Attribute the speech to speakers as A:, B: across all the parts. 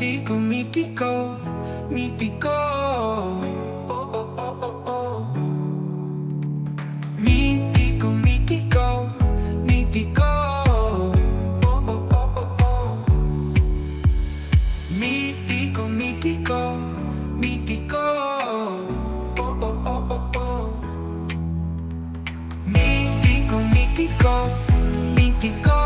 A: Mítico, mítico, mítico. Oh, oh, oh, oh, oh. Mítico, mítico, mítico. Oh, oh, oh, oh, oh. Mítico, mítico, mítico. Oh, oh, oh, oh, oh. Mítico, mítico, mítico.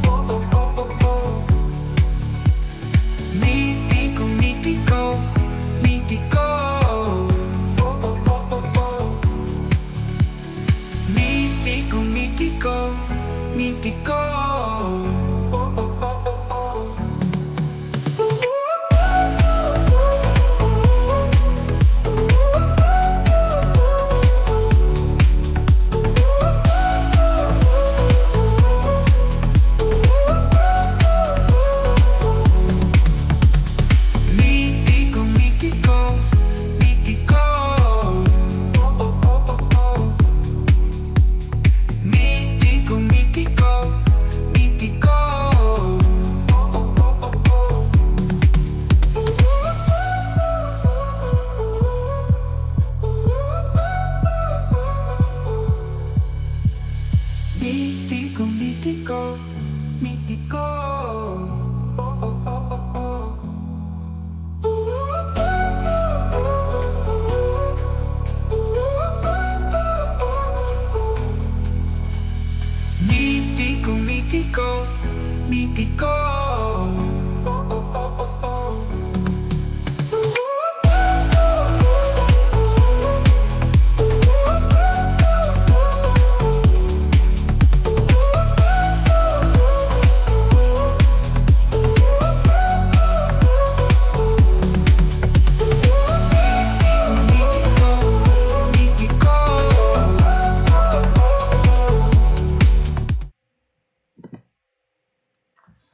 A: Oh, oh, oh, oh, oh. Mítico, mítico, mítico. Oh, oh, oh, oh, oh. Mítico, mítico, mítico. Oh, oh, oh, oh, oh. Mítico, mítico, mítico. Oh, oh, oh, oh, oh. Mítico, mítico, mítico. Oh, oh, oh, oh, oh. Mítico, mítico, mítico. Oh, oh, oh, oh, oh. Mítico, mítico, mítico. Oh, oh, oh, oh, oh. Mítico, mítico, mítico. Oh, oh, oh, oh, oh.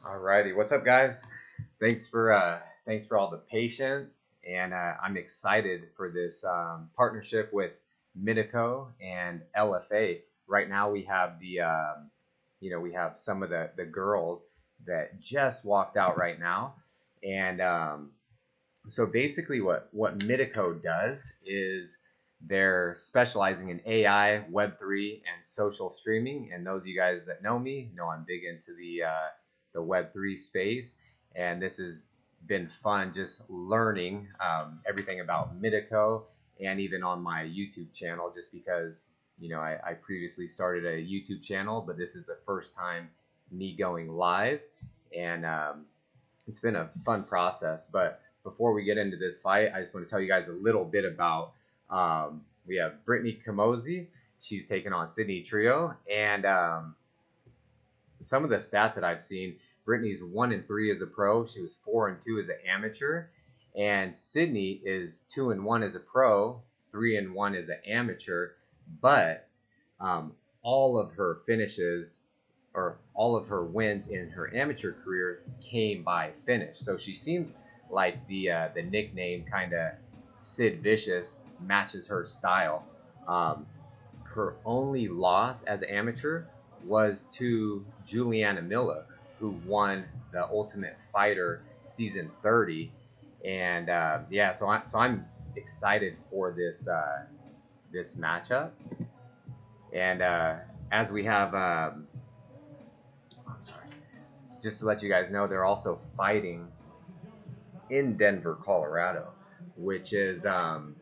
B: Alrighty, what's up, guys? Thanks for all the patience, and I'm excited for this partnership with Minico and LFA. Right now, we have we have some of the girls that just walked out right now, and so basically, what Minico does is they're specializing in AI, Web3, and social streaming. And those of you guys that know me know I'm big into the Web3 space, and this has been fun just learning everything about Minico, and even on my YouTube channel, just because I previously started a YouTube channel, but this is the first time me going live, and it's been a fun process. But before we get into this fight, I just want to tell you guys a little bit about we have Brittany Kamosi. She's taken on Sydney Trio, and some of the stats that I've seen, Brittany's 1-3 as a pro. She was 4-2 as an amateur, and Sydney is 2-1 as a pro, 3-1 as an amateur. But all of her finishes, or all of her wins in her amateur career, came by finish. So she seems like the nickname kind of Sid Vicious matches her style. Her only loss as an amateur was to Juliana Miller, who won the Ultimate Fighter season 30, and so I'm excited for this this matchup. And as we have, I'm sorry, just to let you guys know, they're also fighting in Denver, Colorado, which is man,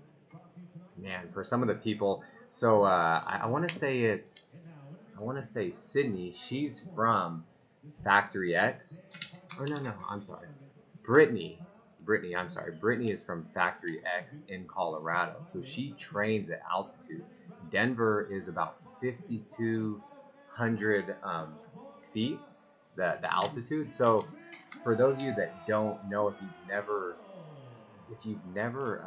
B: for some of the people. So I want to say Sydney. She's from Factory X. Or no, I'm sorry. Brittany, I'm sorry. Brittany is from Factory X in Colorado. So she trains at altitude. Denver is about 5,200 feet, the altitude. So for those of you that don't know, if you've never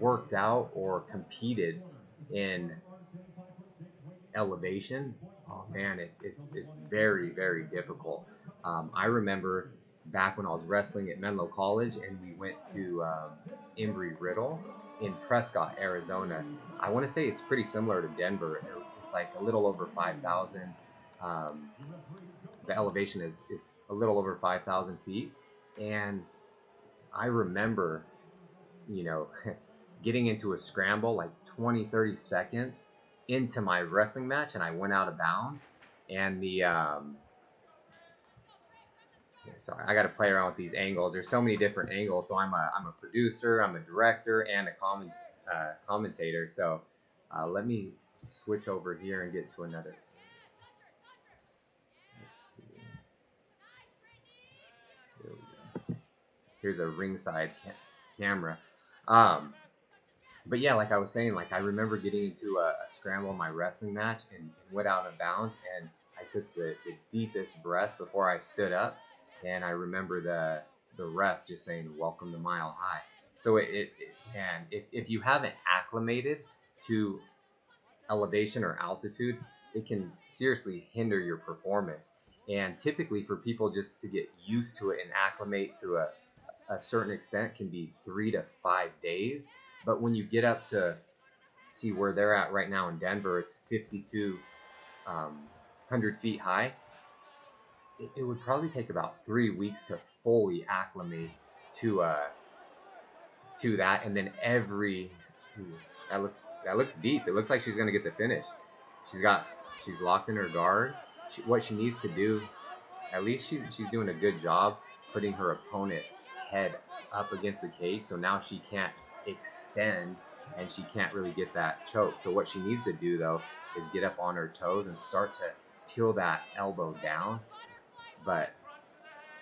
B: worked out or competed in elevation, oh man, it's very, very difficult. I remember back when I was wrestling at Menlo College, and we went to Embry Riddle, in Prescott, Arizona. I want to say it's pretty similar to Denver. It's like a little over 5,000. Um, the elevation is a little over 5,000 feet. And I remember, you know, getting into a scramble like 20, 30 seconds into my wrestling match, and I went out of bounds. And sorry, I got to play around with these angles. There's so many different angles. So I'm a producer, I'm a director, and a commentator. So let me switch over here and get to another. Let's see. Here we go. Here's a ringside camera. But yeah, like I was saying, like I remember getting into a scramble in my wrestling match and went out of bounds, and I took the deepest breath before I stood up, and I remember the ref just saying, "Welcome to Mile High." So and if you haven't acclimated to elevation or altitude, it can seriously hinder your performance. And typically, for people just to get used to it and acclimate to a certain extent, can be 3 to 5 days. But when you get up to see where they're at right now in Denver, it's 5,200 feet high. It would probably take about 3 weeks to fully acclimate to that, and then that looks deep. It looks like she's gonna get the finish. She's locked in her guard. What she needs to do, at least she's doing a good job putting her opponent's head up against the cage, so now she can't extend and she can't really get that choke. So what she needs to do though is get up on her toes and start to peel that elbow down. But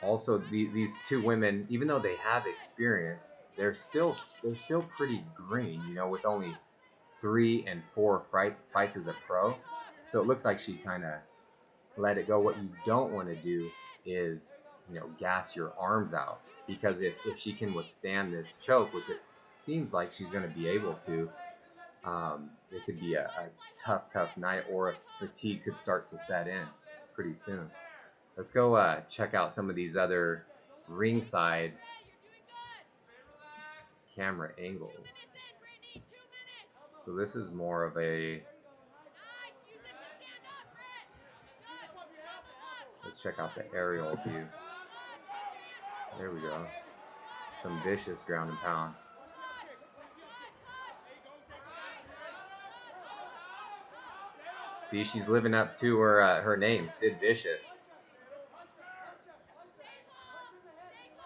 B: also these two women, even though they have experience, they're still pretty green, you know, with only 3 and 4 fights as a pro. So it looks like she kind of let it go. What you don't want to do is, you know, gas your arms out, because if she can withstand this choke, which it seems like she's going to be able to, it could be a tough night, or fatigue could start to set in pretty soon. Let's go check out some of these other ringside camera angles. So this is more of a, let's check out the aerial view. There we go. Some vicious ground and pound. See, she's living up to her name, Sid Vicious.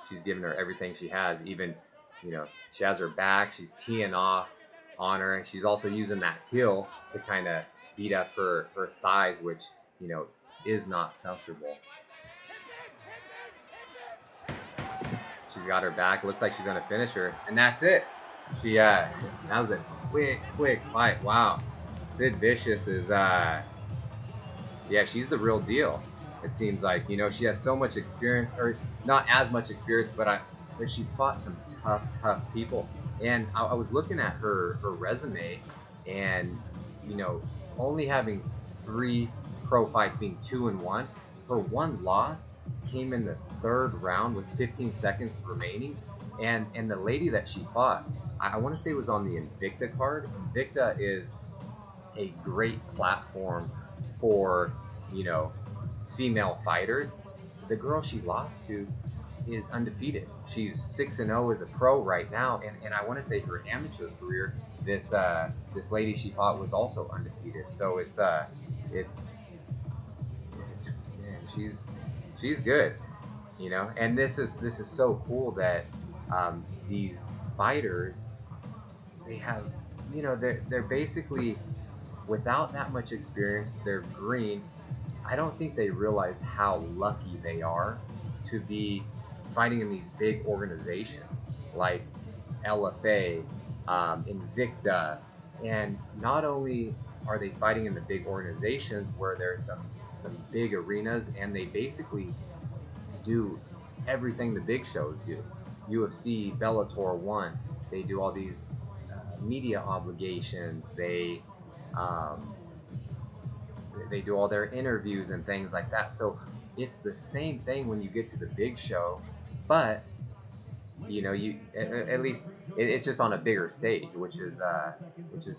B: She's giving her everything she has. Even, you know, she has her back. She's teeing off on her, and she's also using that heel to kind of beat up her thighs, which, you know, is not comfortable. She's got her back. Looks like she's gonna finish her, and that's it. That was a quick fight. Wow. Sid Vicious is yeah, she's the real deal. It seems like, you know, she has so much experience, or not as much experience, but she's fought some tough people. And I was looking at her resume, and, you know, only having 3 pro fights, being 2-1, her one loss came in the 3rd round with 15 seconds remaining, and the lady that she fought, I want to say it was on the Invicta card. Invicta is a great platform for, you know, female fighters. The girl she lost to is undefeated. She's 6-0 as a pro right now, and I want to say her amateur career, this lady she fought was also undefeated. So it's man, she's good, you know. And this is so cool that these fighters, they have, you know, they're basically, without that much experience, they're green. I don't think they realize how lucky they are to be fighting in these big organizations like LFA, Invicta, and not only are they fighting in the big organizations where there's some big arenas, and they basically do everything the big shows do. UFC, Bellator 1, they do all these media obligations. They do all their interviews and things like that. So it's the same thing when you get to the big show, but you know, at least it's just on a bigger stage, which is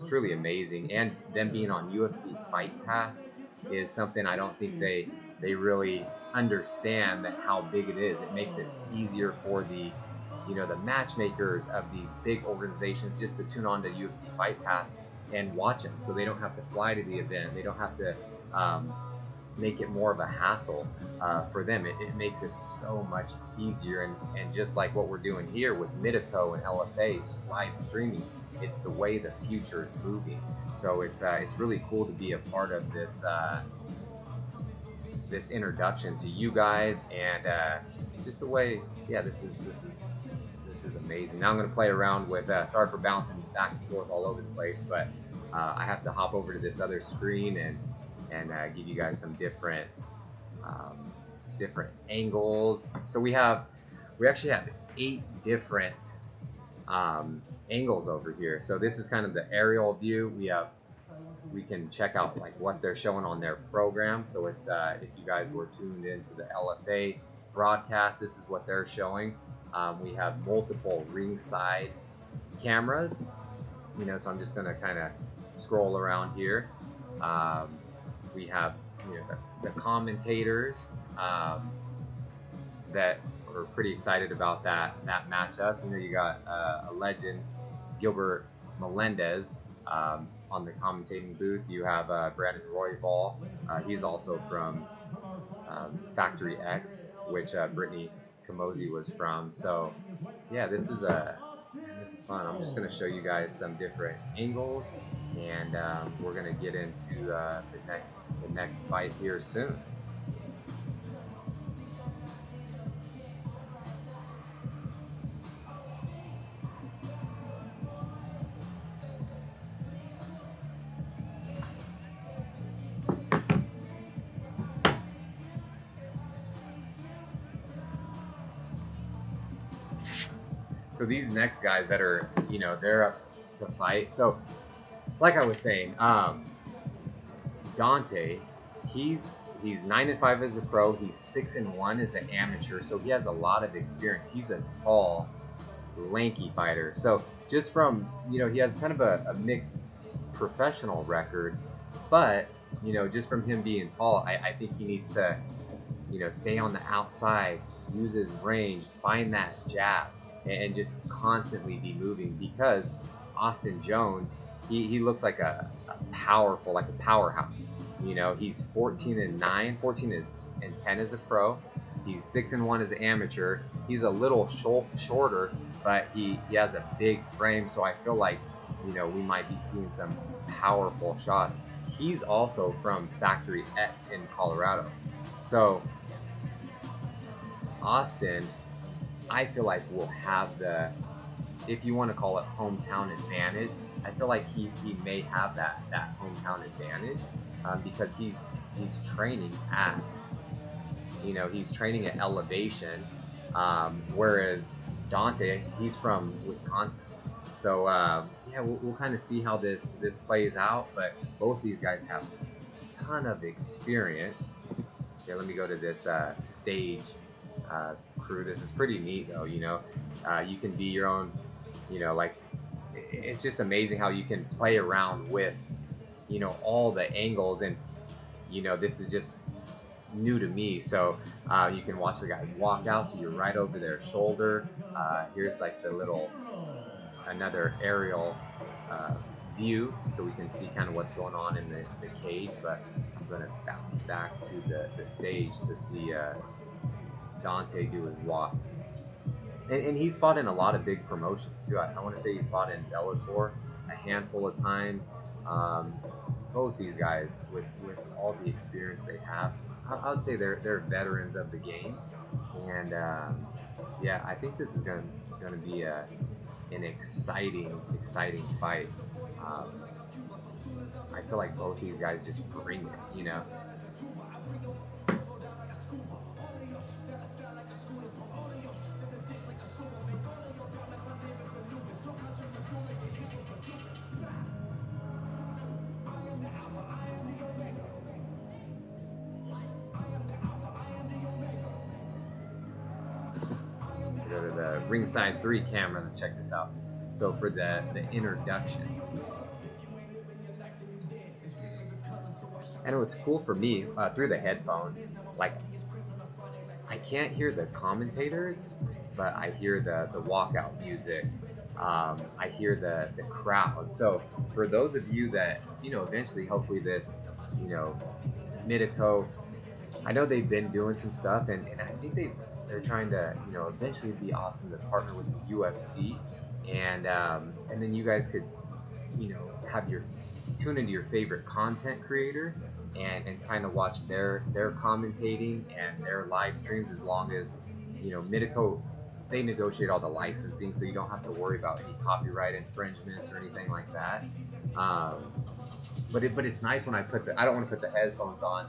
B: truly amazing. And them being on UFC Fight Pass is something I don't think they really understand that how big it is. It makes it easier for the, you know, the matchmakers of these big organizations just to tune on to UFC Fight Pass and watch them, so they don't have to fly to the event. They don't have to make it more of a hassle for them. It makes it so much easier, and just like what we're doing here with Mitaco and LFA live streaming, it's the way the future is moving. So it's really cool to be a part of this this introduction to you guys, and just the way, yeah, this is amazing. Now I'm going to play around with, sorry for bouncing back and forth all over the place, but I have to hop over to this other screen and give you guys some different different angles. So we actually have 8 different angles over here. So this is kind of the aerial view. We can check out like what they're showing on their program. So it's if you guys were tuned into the LFA broadcast, this is what they're showing. We have multiple ringside cameras, you know, so I'm just gonna kind of scroll around here. We have, you know, the commentators that are pretty excited about that matchup. You know, you got a legend, Gilbert Melendez, on the commentating booth. You have Brandon Royval. He's also from Factory X, which Brittany Kamosi was from. So yeah, this is fun. I'm just going to show you guys some different angles, and we're going to get into the next fight here soon. So these next guys that are, you know, they're up to fight. So like I was saying, Dante, he's 9-5 as a pro. He's 6-1 as an amateur. So he has a lot of experience. He's a tall, lanky fighter. So just from, you know, he has kind of a mixed professional record, but, you know, just from him being tall, I think he needs to, you know, stay on the outside, use his range, find that jab, and just constantly be moving, because Austin Jones, he looks like a powerful, like a powerhouse. You know, he's 14-9, 14-10 as a pro. He's 6-1 as an amateur. He's a little shorter, but he has a big frame. So I feel like, you know, we might be seeing some powerful shots. He's also from Factory X in Colorado. So Austin, I feel like will have the, if you want to call it hometown advantage, I feel like he may have that hometown advantage because he's training at, you know, he's training at Elevation, whereas Dante, he's from Wisconsin. So yeah, we'll kind of see how this plays out, but both these guys have a ton of experience. Okay, let me go to this stage crew. This is pretty neat though, you know. You can be your own, you know, like, it's just amazing how you can play around with, you know, all the angles, and, you know, this is just new to me. So you can watch the guys walk out, so you're right over their shoulder. Here's like the little, another aerial view, so we can see kind of what's going on in the cage, but I'm going to bounce back to the stage to see Dante do his walk. And he's fought in a lot of big promotions too. I want to say he's fought in Bellator a handful of times. Both these guys, with all the experience they have, I would say they're veterans of the game. And yeah, I think this is going to be an exciting fight. I feel like both these guys just bring it, you know. Go to the ringside 3 camera. Let's check this out. So for the introductions, and what's cool for me through the headphones, like I can't hear the commentators, but I hear the walkout music. I hear the crowd. So for those of you that eventually, hopefully this, you know, Mitico, I know they've been doing some stuff, and I think they're trying to eventually be awesome to partner with the UFC, and then you guys could have your tune into your favorite content creator and kind of watch their commentating and their live streams, as long as Mitico, they negotiate all the licensing, so you don't have to worry about any copyright infringements or anything like that. um, but it's nice when I don't want to put the headphones on,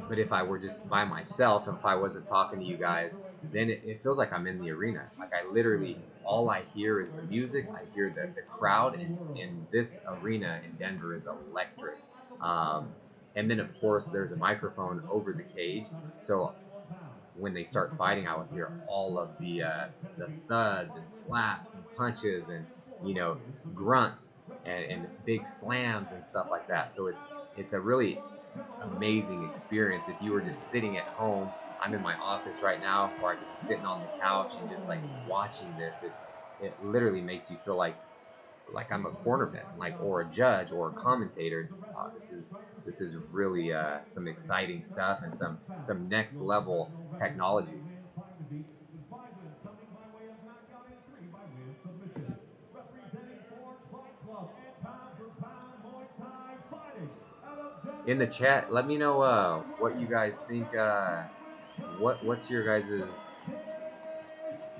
B: but if I were just by myself, if I wasn't talking to you guys, then it feels like I'm in the arena. Like I literally, all I hear is the music. I hear the crowd, and in this arena in Denver is electric. Um, and then of course there's a microphone over the cage, so when they start fighting, I would hear all of the thuds and slaps and punches and grunts and big slams and stuff like that. So it's a really amazing experience. If you were just sitting at home, I'm in my office right now, or I could be sitting on the couch and just like watching this. It literally makes you feel like I'm a cornerman, like, or a judge or a commentator. It's, this is really some exciting stuff and some next level technology. In the chat, let me know what you guys think. What's your guys'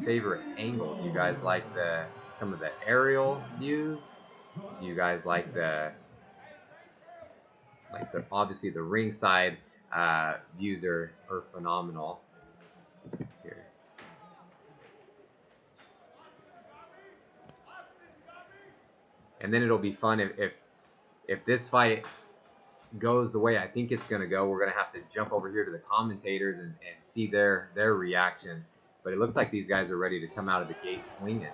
B: favorite angle? Do you guys like some of the aerial views? Do you guys like the obviously the ringside views are phenomenal here. And then it'll be fun if this fight goes the way I think it's going to go. We're going to have to jump over here to the commentators and see their reactions. But it looks like these guys are ready to come out of the gate swinging.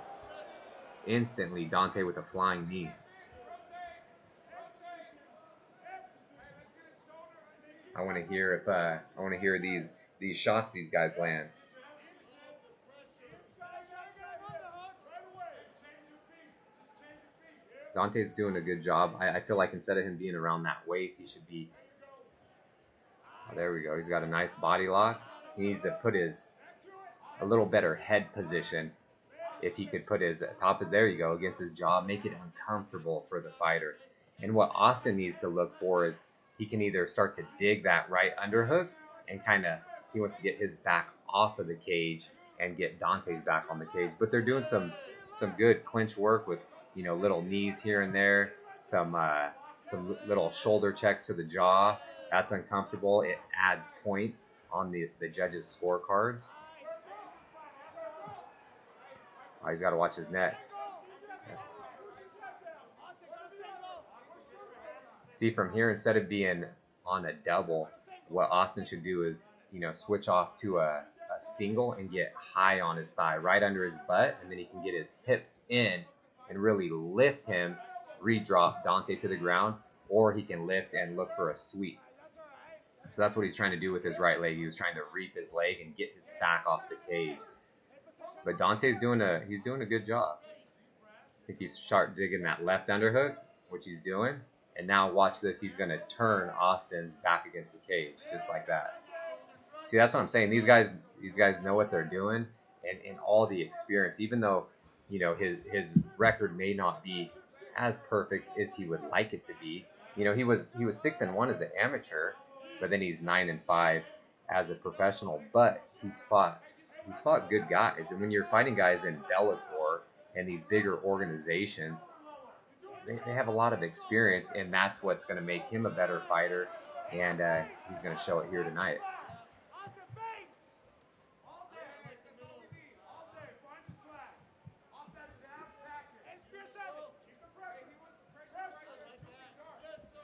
B: Instantly, Dante with a flying knee. I want to hear these shots these guys land. Dante's doing a good job. I feel like instead of him being around that waist, he should be. Oh, there we go. He's got a nice body lock. He needs to put a little better head position. If he could put his top of, there you go, against his jaw, make it uncomfortable for the fighter. And what Austin needs to look for is he can either start to dig that right underhook and he wants to get his back off of the cage and get Dante's back on the cage. But they're doing some good clinch work with little knees here and there, some little shoulder checks to the jaw. That's uncomfortable. It adds points on the judges' scorecards. Oh, he's got to watch his net. Yeah. See, from here, instead of being on a double, what Austin should do is, switch off to a single and get high on his thigh, right under his butt, and then he can get his hips in and really lift him, re-drop Dante to the ground, or he can lift and look for a sweep. So that's what he's trying to do with his right leg. He was trying to reap his leg and get his back off the cage. But Dante's doing a good job. I think he's sharp digging that left underhook, which he's doing. And now watch this. He's going to turn Austin's back against the cage, just like that. See, that's what I'm saying. These guys know what they're doing, and all the experience. Even though, his record may not be as perfect as he would like it to be. He was 6-1 as an amateur, but then he's 9-5 as a professional. But he's fought good guys, and when you're fighting guys in Bellator and these bigger organizations, they have a lot of experience, and that's what's going to make him a better fighter, and he's going to show it here tonight.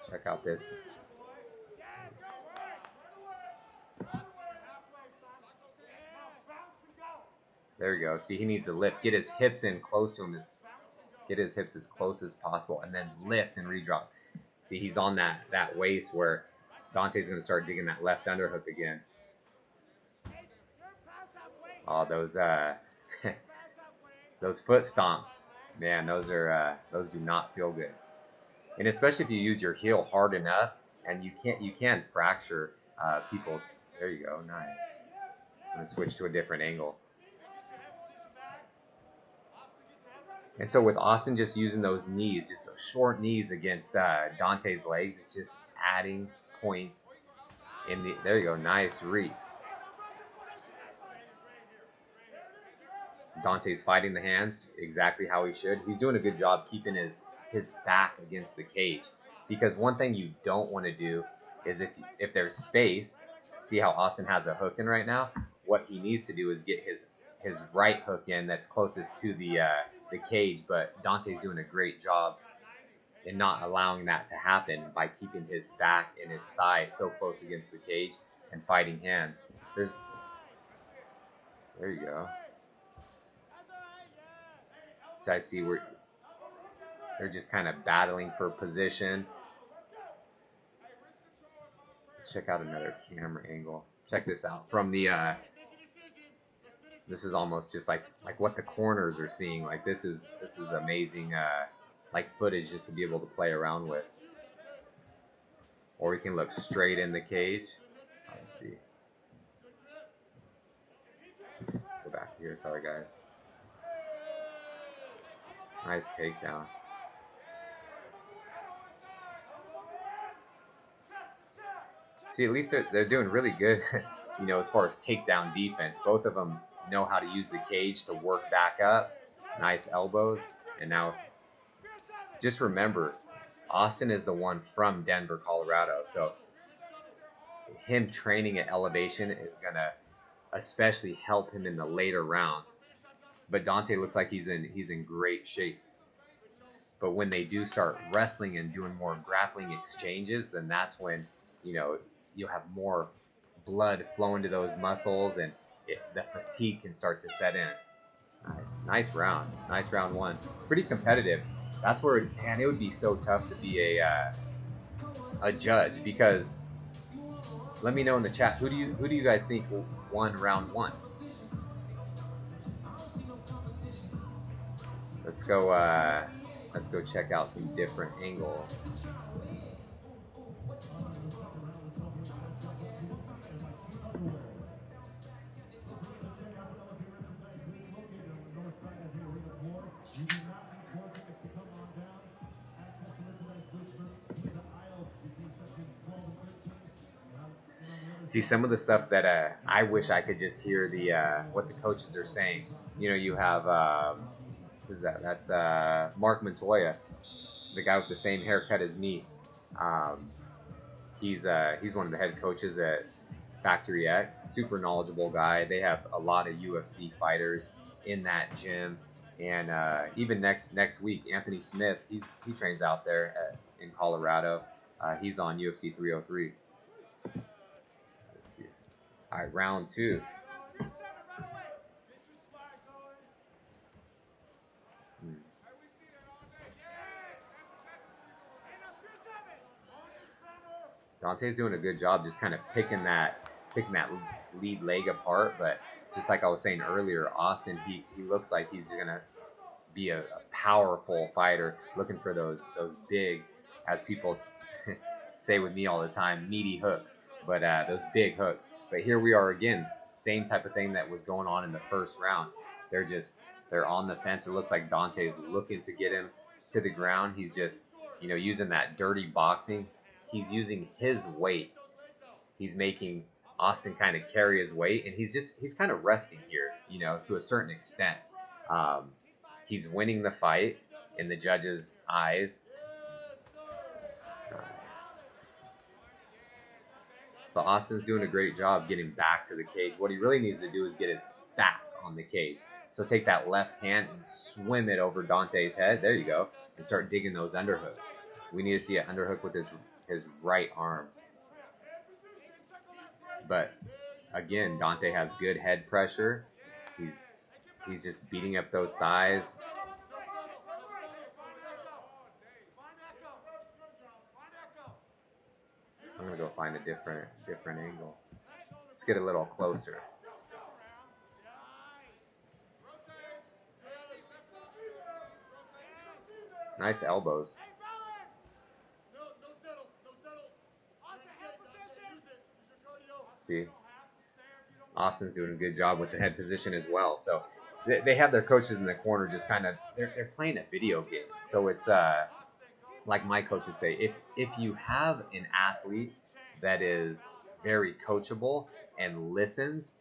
B: Check out this. There you go. See, he needs to lift. Get his hips in close to him. Get his hips as close as possible, and then lift and redrop. See, he's on that waist where Dante's going to start digging that left underhook again. Oh, those those foot stomps, man, those do not feel good. And especially if you use your heel hard enough, and you can fracture people's. There you go, nice. I'm gonna switch to a different angle. And so with Austin just using those knees, just those short knees against Dante's legs, it's just adding points in the. There you go, nice reach. Dante's fighting the hands exactly how he should. He's doing a good job keeping his back against the cage, because one thing you don't want to do is if there's space. See how Austin has a hook in right now? What he needs to do is get his right hook in that's closest to the cage, but Dante's doing a great job in not allowing that to happen by keeping his back and his thigh so close against the cage and fighting hands. There you go. So I see where they're just kind of battling for position. Let's check out another camera angle. Check this out from the. This is almost just like what the corners are seeing. Like this is amazing. Like footage just to be able to play around with. Or we can look straight in the cage. Let's see. Let's go back to here. Sorry, guys. Nice takedown. See, at least they're doing really good, you know, as far as takedown defense. Both of them know how to use the cage to work back up. Nice elbows. And now, just remember, Austin is the one from Denver, Colorado. So him training at elevation is going to especially help him in the later rounds. But Dante looks like he's in great shape. But when they do start wrestling and doing more grappling exchanges, then that's when, you know, you'll have more blood flowing to those muscles, and the fatigue can start to set in. Nice round. Nice round one. Pretty competitive. That's where, man, it would be so tough to be a judge, because let me know in the chat, who do you guys think won round one? Let's go check out some different angles. See, some of the stuff that I wish I could just hear what the coaches are saying. You know, you have who's that? That's Mark Montoya, the guy with the same haircut as me. He's one of the head coaches at Factory X. Super knowledgeable guy. They have a lot of UFC fighters in that gym, and even next week, Anthony Smith, he trains out there in Colorado. He's on UFC 303. Let's see. All right, round two. Dante's doing a good job just kind of picking that lead leg apart, but just like I was saying earlier, Austin, he looks like he's gonna be a powerful fighter, looking for those big, as people say with me all the time, meaty hooks, but those big hooks. But here we are again, same type of thing that was going on in the first round. They're on the fence. It looks like Dante's looking to get him to the ground. He's just, you know, using that dirty boxing. He's using his weight. He's making Austin kind of carry his weight, and he's kind of resting here, you know, to a certain extent. He's winning the fight in the judges' eyes. But Austin's doing a great job getting back to the cage. What he really needs to do is get his back on the cage. So take that left hand and swim it over Dante's head. There you go. And start digging those underhooks. We need to see an underhook with his right arm. But again, Dante has good head pressure. He's just beating up those thighs. I'm gonna go find a different angle. Let's get a little closer. Nice elbows. See, Austin's doing a good job with the head position as well. So they have their coaches in the corner, just kind of they're playing a video game. So it's like my coaches say, if you have an athlete that is very coachable and listens,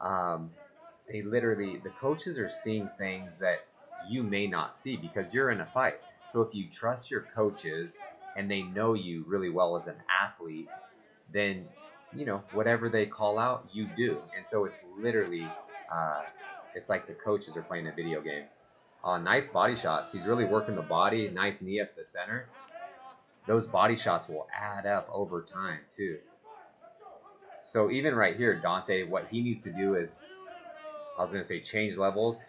B: they literally the coaches are seeing things that you may not see because you're in a fight. So if you trust your coaches and they know you really well as an athlete, then whatever they call out, you do. And so it's literally it's like the coaches are playing a video game. Nice body shots. He's really working the body. Nice knee up the center. Those body shots will add up over time too. So even right here, Dante, what he needs to do is, I was going to say change levels,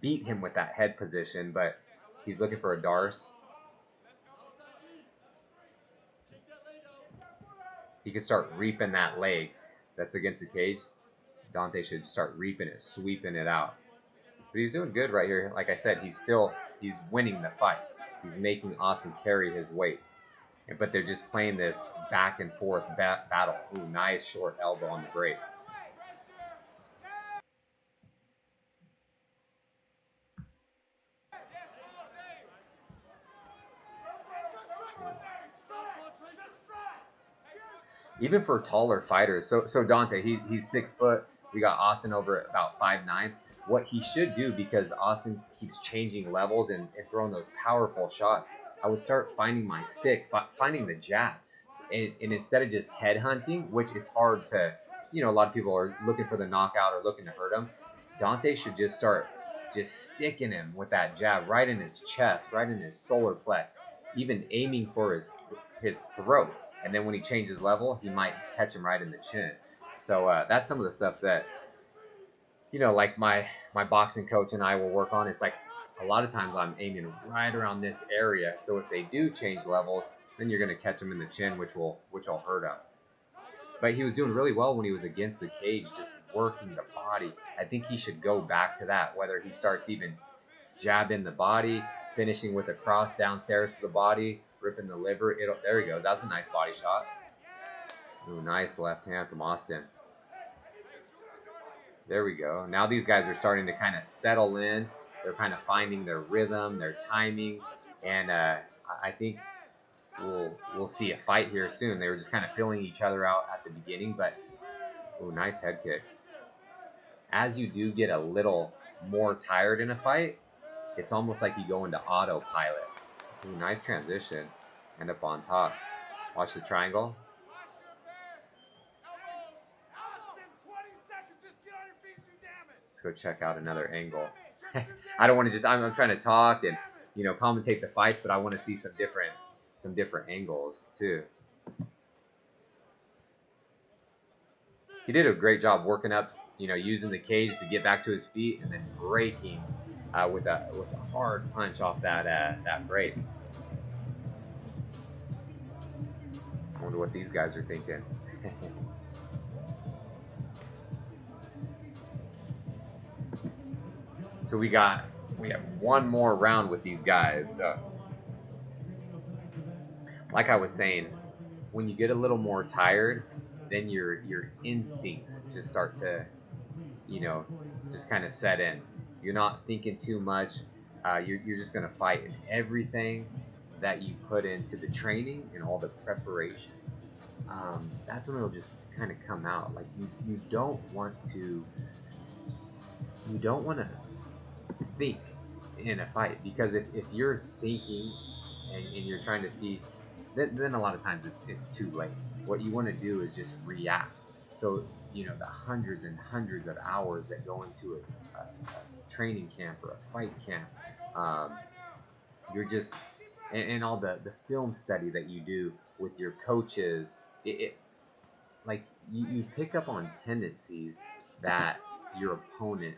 B: beat him with that head position, but he's looking for a Darce. He can start reaping that leg that's against the cage. Dante should start reaping it, sweeping it out. But he's doing good right here. Like I said, he's winning the fight. He's making Austin carry his weight. But they're just playing this back and forth battle. Ooh, nice short elbow on the break. Even for taller fighters, so Dante, he's 6 foot. We got Austin over at about 5'9". What he should do, because Austin keeps changing levels and throwing those powerful shots, I would start finding my stick, finding the jab, and instead of just head hunting, which it's hard to, a lot of people are looking for the knockout or looking to hurt him. Dante should just start just sticking him with that jab right in his chest, right in his solar plex, even aiming for his throat. And then when he changes level, he might catch him right in the chin. So that's some of the stuff that, like my boxing coach and I will work on. It's like a lot of times I'm aiming right around this area. So if they do change levels, then you're going to catch him in the chin, which will hurt him. But he was doing really well when he was against the cage, just working the body. I think he should go back to that, whether he starts even jabbing the body, finishing with a cross downstairs to the body, ripping the liver. There he goes. That's a nice body shot. Ooh, nice left hand from Austin. There we go. Now these guys are starting to kind of settle in. They're kind of finding their rhythm, their timing, and I think we'll see a fight here soon. They were just kind of filling each other out at the beginning, but ooh, nice head kick. As you do get a little more tired in a fight, it's almost like you go into autopilot. Ooh, nice transition. End up on top. Watch the triangle. Let's go check out another angle. I don't want to just, I'm trying to talk and, commentate the fights, but I want to see some different angles too. He did a great job working up, using the cage to get back to his feet and then breaking with a hard punch off that break. I wonder what these guys are thinking. So we have one more round with these guys. So, like I was saying, when you get a little more tired, then your instincts just start to, just kind of set in. You're not thinking too much. You're just gonna fight, and everything that you put into the training and all the preparation, that's when it'll just kind of come out. Like you don't want to think in a fight, because if you're thinking and you're trying to see, then a lot of times it's too late. What you want to do is just react. So the hundreds and hundreds of hours that go into a training camp or a fight camp, you're just and all the film study that you do with your coaches, like you pick up on tendencies that your opponent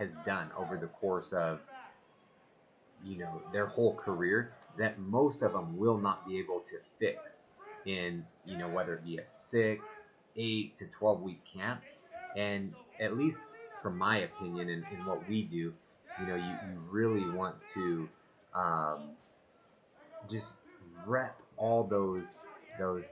B: has done over the course of, their whole career, that most of them will not be able to fix in, whether it be a 6, 8 to 12-week camp. And at least from my opinion and what we do, you really want to just rep all those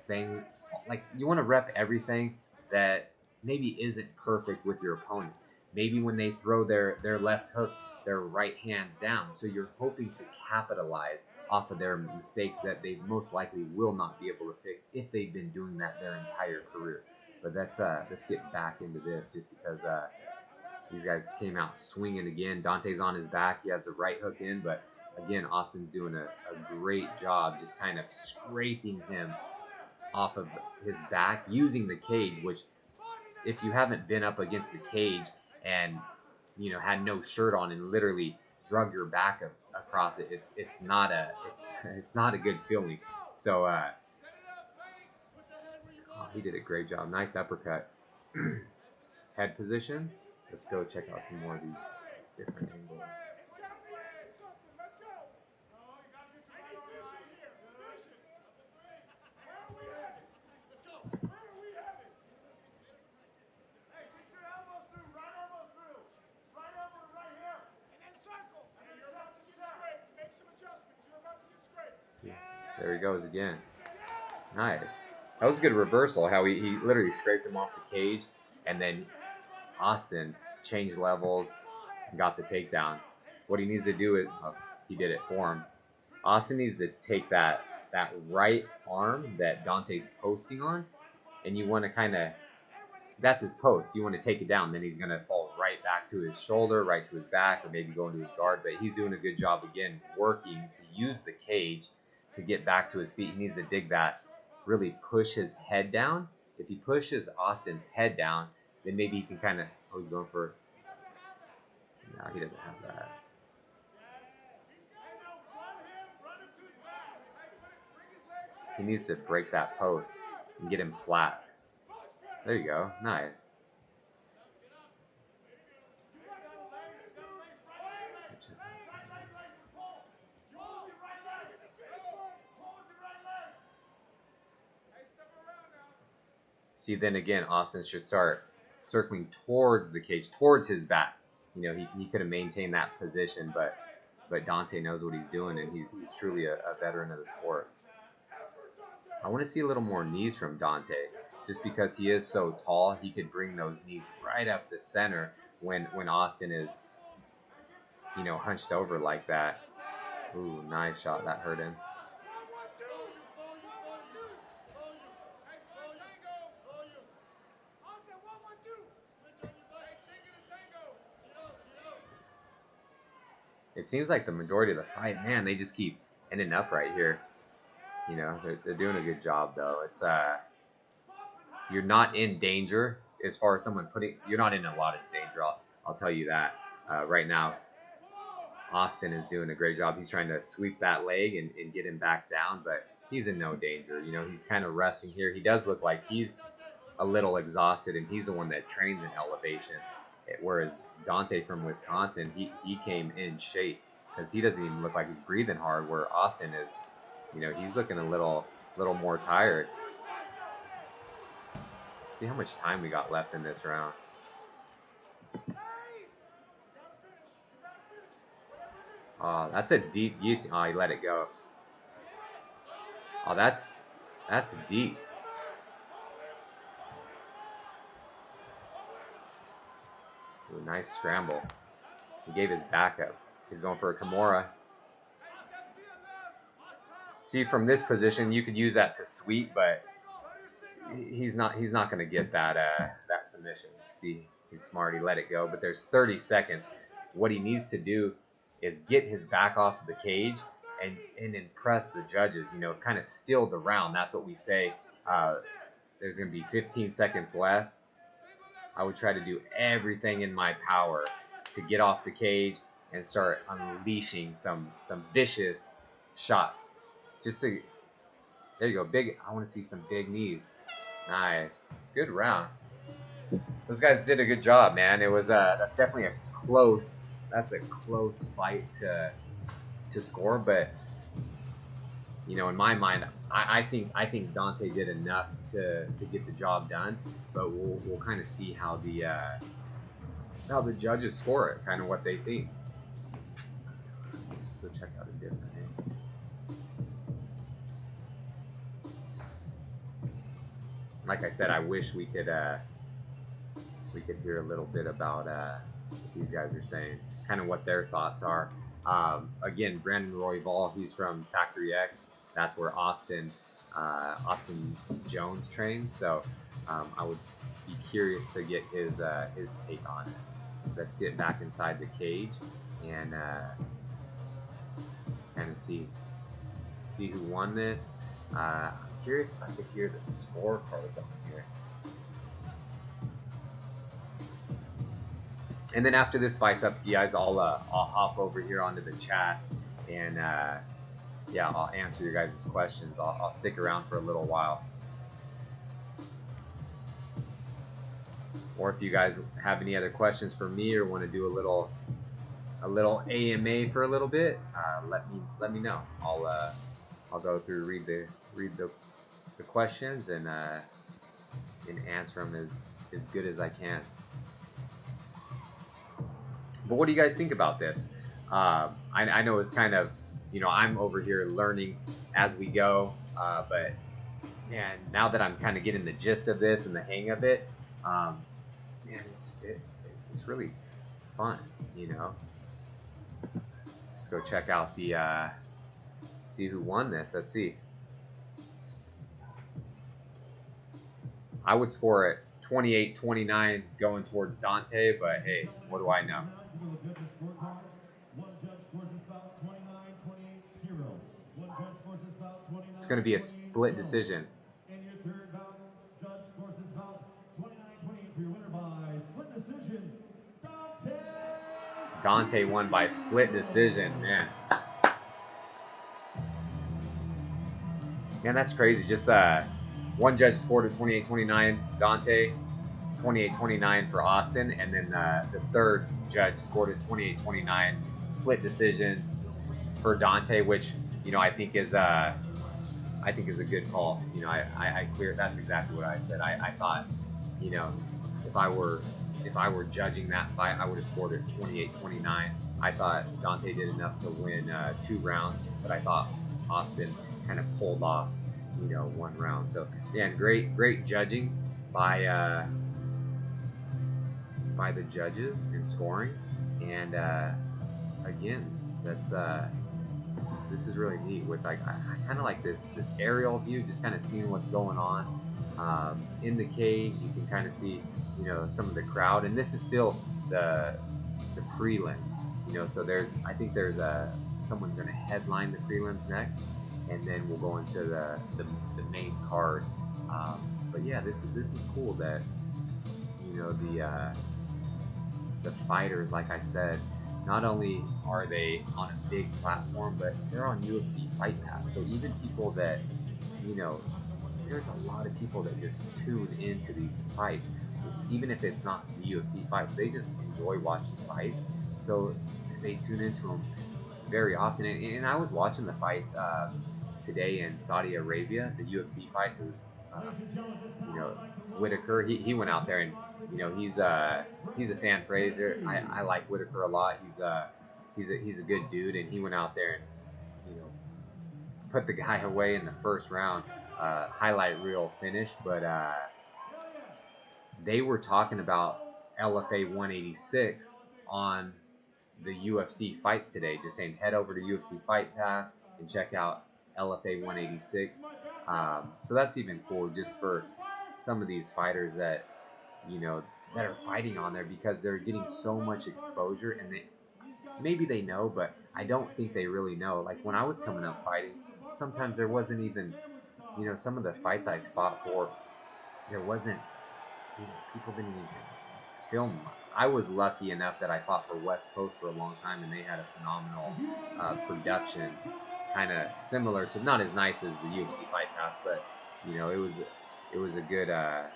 B: things. Like, you want to rep everything that maybe isn't perfect with your opponent. Maybe when they throw their left hook, their right hand's down, so you're hoping to capitalize off of their mistakes that they most likely will not be able to fix if they've been doing that their entire career. But let's get back into this, just because these guys came out swinging again. Dante's on his back. He has the right hook in, but again, Austin's doing a great job just kind of scraping him off of his back using the cage, which, if you haven't been up against the cage and had no shirt on and literally drug your back across it, it's not a good feeling. So he did a great job. Nice uppercut. Head position. Let's go check out some more of these different angles. See, there he goes again. Nice. That was a good reversal, how he literally scraped him off the cage, and then Austin changed levels and got the takedown. What he needs to do is, he did it for him. Austin needs to take that right arm that Dante's posting on, and you want to kind of, that's his post. You want to take it down, then he's going to fall right back to his shoulder, right to his back, or maybe go into his guard. But he's doing a good job, again, working to use the cage to get back to his feet. He needs to dig that, really push his head down. If he pushes Austin's head down, then maybe he can kind of, he's going for, no, he doesn't have that. He needs to break that post and get him flat. There you go. Nice. See, then again, Austin should start circling towards the cage, towards his back. He could have maintained that position, but Dante knows what he's doing, and he's truly a veteran of the sport. I want to see a little more knees from Dante, just because he is so tall. He could bring those knees right up the center when Austin is, hunched over like that. Ooh, nice shot. That hurt him. It seems like the majority of the fight, man, they just keep ending up right here. They're doing a good job, though. It's you're not in danger as far as someone you're not in a lot of danger. I'll tell you that. Right now, Austin is doing a great job. He's trying to sweep that leg and get him back down, but he's in no danger. He's kind of resting here. He does look like he's a little exhausted, and he's the one that trains in elevation. Whereas Dante from Wisconsin, he came in shape, because he doesn't even look like he's breathing hard, where Austin is, he's looking a little more tired. Let's see how much time we got left in this round. Oh, that's a deep guillotine. Oh, he let it go. Oh, that's deep. Ooh, nice scramble. He gave his back up. He's going for a Kimura. See, from this position, you could use that to sweep, but he's not going to get that submission. See, he's smart. He let it go, but there's 30 seconds. What he needs to do is get his back off the cage and impress the judges. Kind of steal the round. That's what we say. There's going to be 15 seconds left. I would try to do everything in my power to get off the cage and start unleashing some vicious shots. There you go. Big. I want to see some big knees. Nice. Good round. those guys did a good job, man. It was that's definitely a close. That's a close fight to score, but you know, in my mind, I think Dante did enough to get the job done. But we'll kind of see how the judges score it, kind of what they think. Let's go check out a different name. Like I said, I wish we could hear a little bit about what these guys are saying, kind of what their thoughts are. Again, Brandon Royval, he's from Factory X. That's where Austin Jones trains. So I would be curious to get his take on it. Let's get back inside the cage and kind of see who won this. I'm curious if I could hear the scorecards on here. And then after this fight's up, you guys, I'll hop over here onto the chat and yeah, I'll answer your guys' questions. I'll stick around for a little while. Or if you guys have any other questions for me or want to do a little AMA for a little bit, let me know. I'll go through read the questions and answer them as good as I can. But what do you guys think about this? I know it's kind of, you know, I'm over here learning as we go, but man, now that I'm kind of getting the gist of this and the hang of it, man, it's really fun, you know. Let's go check out the see who won this. Let's see. I would score it 28-29 going towards Dante, but hey, what do I know? It's going to be a split decision. Dante won by split decision, man. Man, that's crazy. Just one judge scored a 28-29, Dante, 28-29 for Austin, and then the third judge scored a 28-29 split decision for Dante, which, you know, I think is a good call. You know, I clear. That's exactly what I said. I thought, you know, if I were judging that fight, I would have scored it 28-29. I thought Dante did enough to win 2 rounds, but I thought Austin kind of pulled off, you know, 1 round. So, man, great judging by the judges and scoring. And again, that's this is really neat. With like, I kind of like this aerial view, just kind of seeing what's going on in the cage. You can kind of see, you know, some of the crowd, and this is still the prelims, you know. So I think there's someone's going to headline the prelims next, and then we'll go into the main card. But yeah, this is cool that, you know, the fighters, like I said, not only are they on a big platform, but they're on UFC Fight Pass. So even people that, you know, there's a lot of people that just tune into these fights, even if it's not the UFC fights. They just enjoy watching fights, so they tune into them very often. And I was watching the fights today in Saudi Arabia, the UFC fights. It was, you know, Whitaker. He went out there, and you know, he's a fan favorite. I like Whitaker a lot. He's a good dude, and he went out there and, you know, put the guy away in the first round. Highlight reel finish, but they were talking about LFA 186 on the UFC fights today, just saying head over to UFC Fight Pass and check out LFA 186. So that's even cool, just for some of these fighters that, you know, that are fighting on there, because they're getting so much exposure, and maybe they know, but I don't think they really know. Like when I was coming up fighting, sometimes there wasn't even, you know, some of the fights I fought for, there wasn't, you know, people didn't even film. I was lucky enough that I fought for West Coast for a long time, and they had a phenomenal production, kind of similar to, not as nice as the UFC Fight Pass, but, you know, it was a good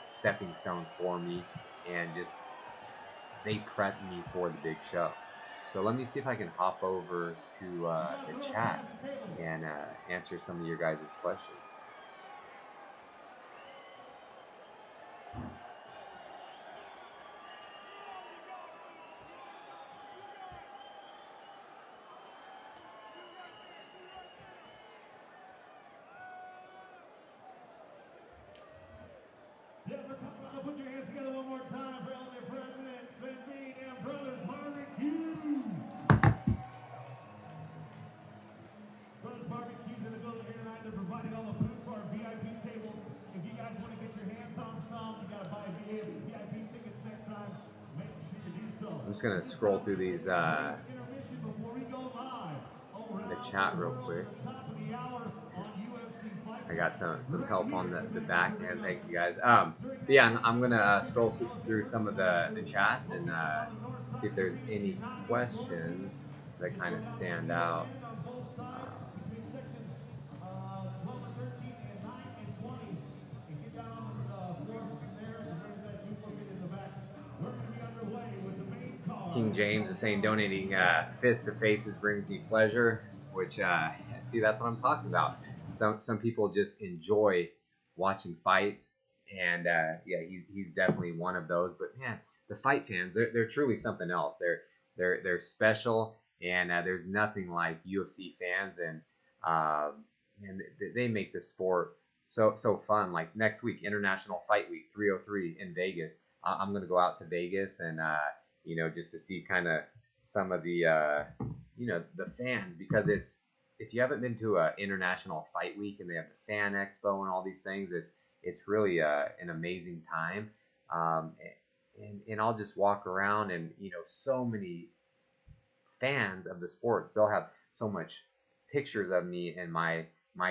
B: stepping stone for me. and just they prep me for the big show. So let me see if I can hop over to the chat and answer some of your guys' questions.
A: Put your hands together one more time for LFA President Sven Bean and Brothers Barbecue. Brothers Barbecue's in the building here tonight. They're providing all the food for our VIP tables. If you guys want to get your hands on some, you gotta buy VIP tickets next time. Make sure you do so.
B: I'm just gonna scroll through these
A: Intermission before we go live.
B: the chat real quick. I got some help on the back end. Thanks, you guys. Yeah, I'm gonna scroll through some of the chats and see if there's any questions that kind of stand out. King James is saying donating fist to faces brings me pleasure, which see, that's what I'm talking about. Some people just enjoy watching fights, and yeah, he's definitely one of those. But man, the fight fans, they're truly something else. They're special, and there's nothing like UFC fans, and they make the sport so fun. Like next week, International Fight Week 303 in Vegas. I'm gonna go out to Vegas and just to see kind of some of the the fans, because if you haven't been to a International Fight Week and they have the Fan Expo and all these things, it's really an amazing time. And I'll just walk around, and so many fans of the sports, they'll have so much pictures of me and my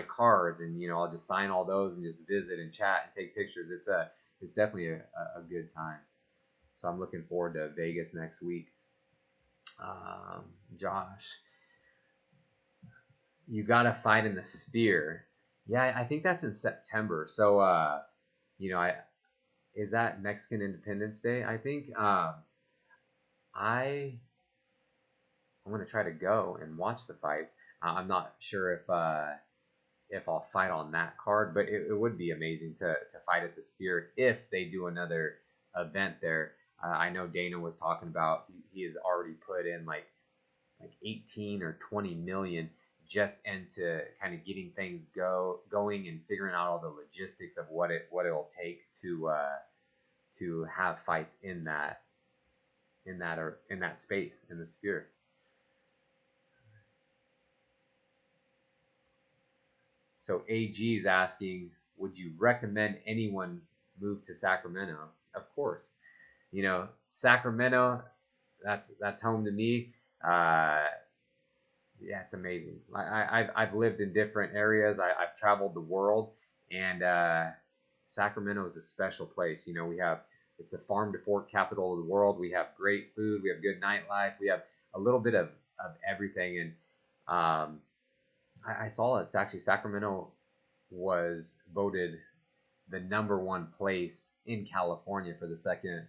B: cards, and I'll just sign all those and just visit and chat and take pictures. It's definitely a good time. So I'm looking forward to Vegas next week. Josh, you got to fight in the Sphere. Yeah, I think that's in September. So, is that Mexican Independence Day? I think I'm going to try to go and watch the fights. I'm not sure if I'll fight on that card, but it would be amazing to fight at the Sphere if they do another event there. I know Dana was talking about he has already put in like 18 or 20 million just into kind of getting things going and figuring out all the logistics of what it'll take to have fights in that space, in the Sphere. So AG is asking, would you recommend anyone move to Sacramento? Of course. Sacramento, that's home to me. Yeah, it's amazing. I've lived in different areas. I've traveled the world, and Sacramento is a special place. It's a farm to fork capital of the world. We have great food. We have good nightlife. We have a little bit of everything. And I saw it's actually Sacramento was voted the #1 place in California for the second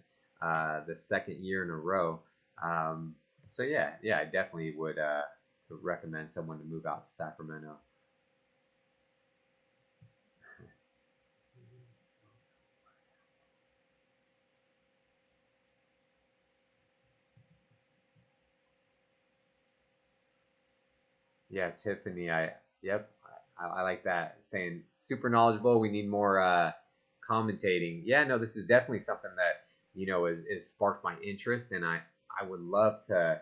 B: year in a row. So yeah, I definitely would recommend someone to move out to Sacramento. Yeah, Tiffany, I like that, saying super knowledgeable. We need more commentating. Yeah, no, this is definitely something that is sparked my interest, and I would love to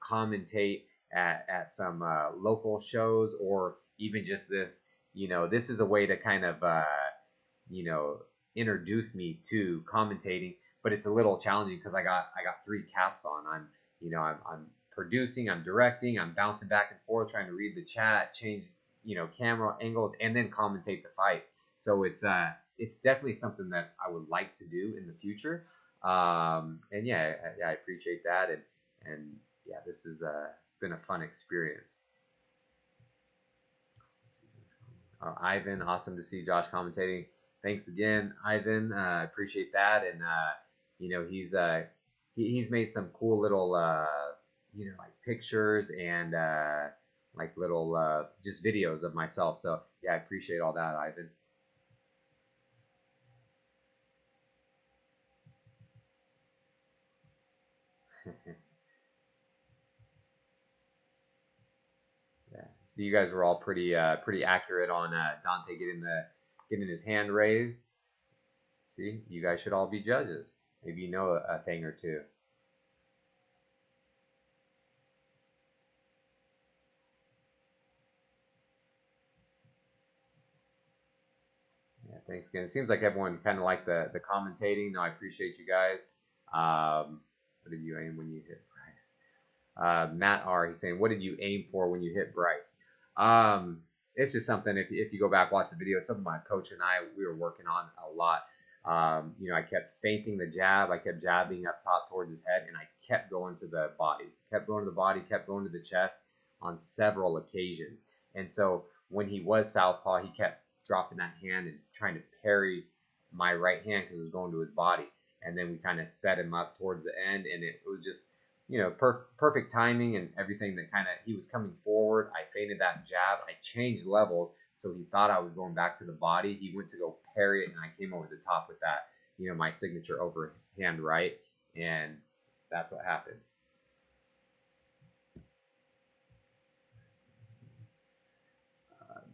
B: commentate at some local shows, or even just this. This is a way to kind of introduce me to commentating, but it's a little challenging because I got 3 caps on. I'm producing, I'm directing, I'm bouncing back and forth, trying to read the chat, change camera angles, and then commentate the fights. So it's definitely something that I would like to do in the future. And yeah, I appreciate that, and yeah, this is it's been a fun experience. Ivan, awesome to see Josh commentating. thanks again, Ivan. I appreciate that. And he's made some cool little like pictures and like little just videos of myself. So yeah, I appreciate all that, Ivan. Yeah. So you guys were all pretty accurate on Dante getting his hand raised. See, you guys should all be judges. Maybe you know a thing or two. Yeah, thanks again. It seems like everyone kind of liked the commentating. No, I appreciate you guys. What did you aim when you hit Bryce? Matt R. He's saying, what did you aim for when you hit Bryce? It's just something. If you go back watch the video, it's something my coach and we were working on a lot. I kept feinting the jab. I kept jabbing up top towards his head, and I kept going to the body. Kept going to the body. Kept going to the chest on several occasions. And so when he was southpaw, he kept dropping that hand and trying to parry my right hand because it was going to his body. And then we kind of set him up towards the end, and it was just perfect timing and everything. That kind of he was coming forward. I feinted that jab. I changed levels. So he thought I was going back to the body. He went to go parry it, and I came over the top with that, my signature overhand right, and that's what happened.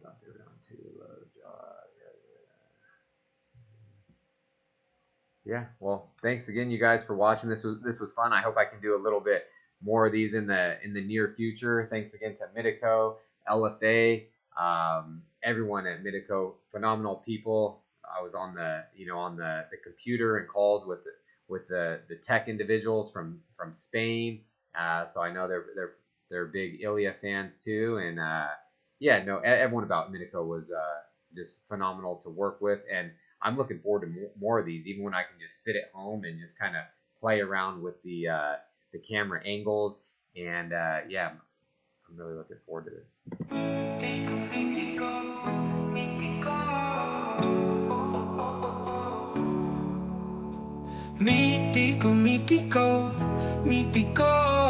B: Dante round two, yeah. Well, thanks again, you guys, for watching. This was fun. I hope I can do a little bit more of these in the near future. Thanks again to Mitico, LFA. Everyone at Mitico, phenomenal people. I was on the computer and calls with the tech individuals from Spain. So I know they're big Ilya fans too. And everyone about Mitico was just phenomenal to work with. And I'm looking forward to more of these, even when I can just sit at home and just kind of play around with the camera angles. And I'm really looking forward to this. Mítico, mítico, mítico.